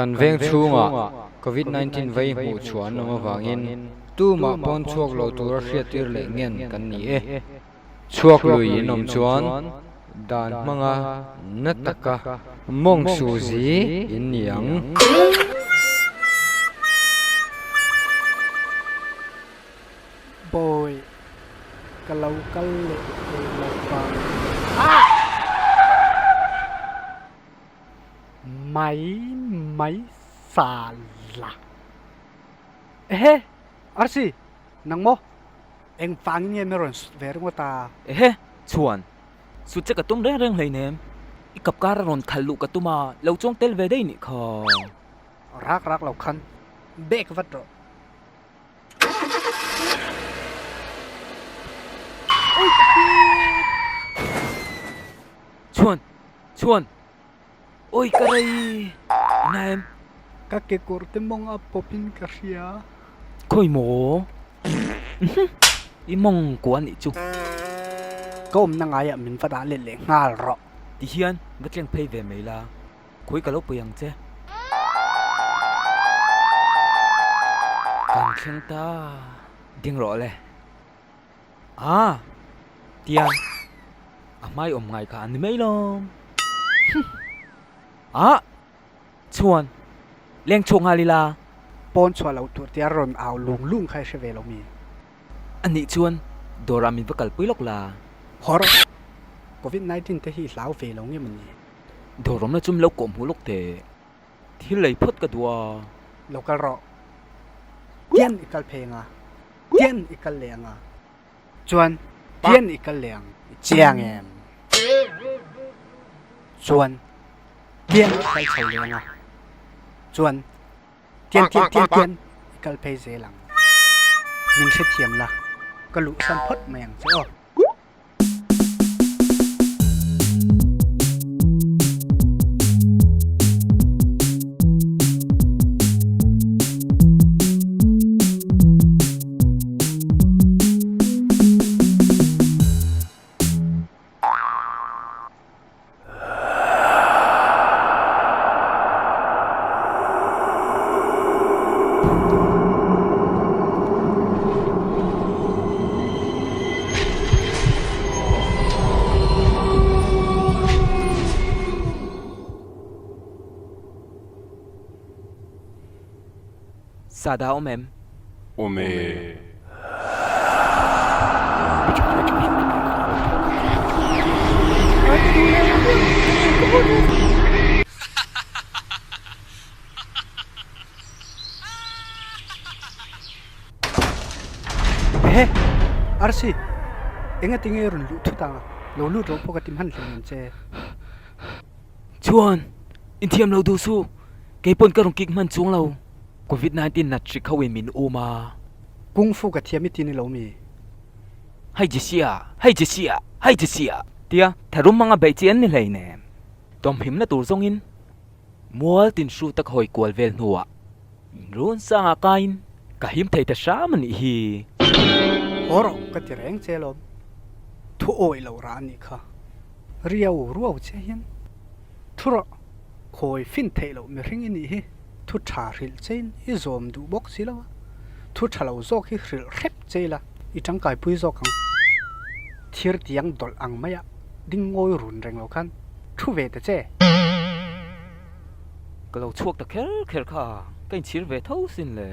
kan veng chunga COVID-19 vai mu chuan noma wangin tu ma pon chuak lo tur hriatir le ngen kan ni e chuak lui inom chuan dan manga nataka mong suzi in yang boy kalau kale lepa mai sala arsi nang mo eng fang nge meron ver ngota chuan su che ka tum reng reng hlei nem I kap kara ron khalu ka tuma lo chong tel ve dei ni kho rak lo khan bek vat ro chuan oi karai nem ka ke korte mong a popin ka ria khoi mo I mong kwa ni chu kom na nga ya min fada le ngal ro ti hian batleng phei ve mai la khoi ka lo puyang che kan theng ta ding ro le tian mai om ngai ka ni mai lom chuan leng chong halila pon chwa lo tur tia ron aw lung khai se ve lo mi ani chuan dora mi bakal puilok la hor COVID-19 te hi lau ve lo nge mani dorom na chum lo kom hulok te thil lei phot ka duwa local ro tian ikal phenga tian ikal lenga chuan tian ikal leng chiang em chuan tian ikal chhai lenga chuan tian ikal phei ze lang min se thiam la ka lu san phot mayang che o Sada om em Ome. arsi enga tinge run lu thuta lo lu ro pokatim han hleng che chuan in thiam lo du su ke pon ka rong kik man chung lo COVID-19 na tri khawi min uma kung fu ka thiami tin lo mi hai jisia tia tharum manga bai chen ni hlei ne tom him na tur zong in mual tin shu tak hoi kwal vel nuwa run sanga kain ka him thei ta sha man hi horo ka tireng chelom thu oi lo ra ni kha riau ruau che hian thuro khoi fin thei lo mi ring ni hi thu tha ril chen I zom du bok silawa thu thalo zok hi ril rep chela I tangkai pui zok ang thir tiang dol ang maya ding ngoi run reng lo khan thu ve ta che ka lo chuak ta kher kha kain chir ve thau sin le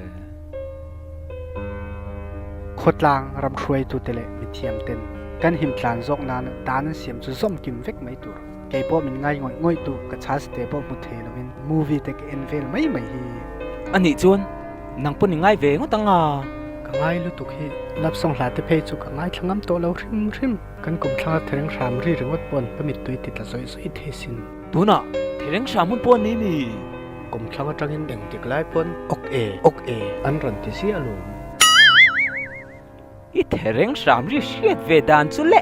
khotlang ram khruai tu tele mi thiam ten kan him tlan zok nan dan siam chu zom kim vek mai tur ke po min ngai ngoi tu ka chas te po mu the lovin movie te ke envel mai hi ani chuan nang pon ngai ve ngotanga ka ngai lu tu hi lap song hla te phei chu ka ngai thangam to lo rim kan kum thla thereng ram ri ringot pon pamit tui ti ta zoi the sin tuna thereng shamun pon ni mi kum thlang atangin deng tik lai pon ok e an ran ti si alo I thereng sham ri hriat ve dan chu le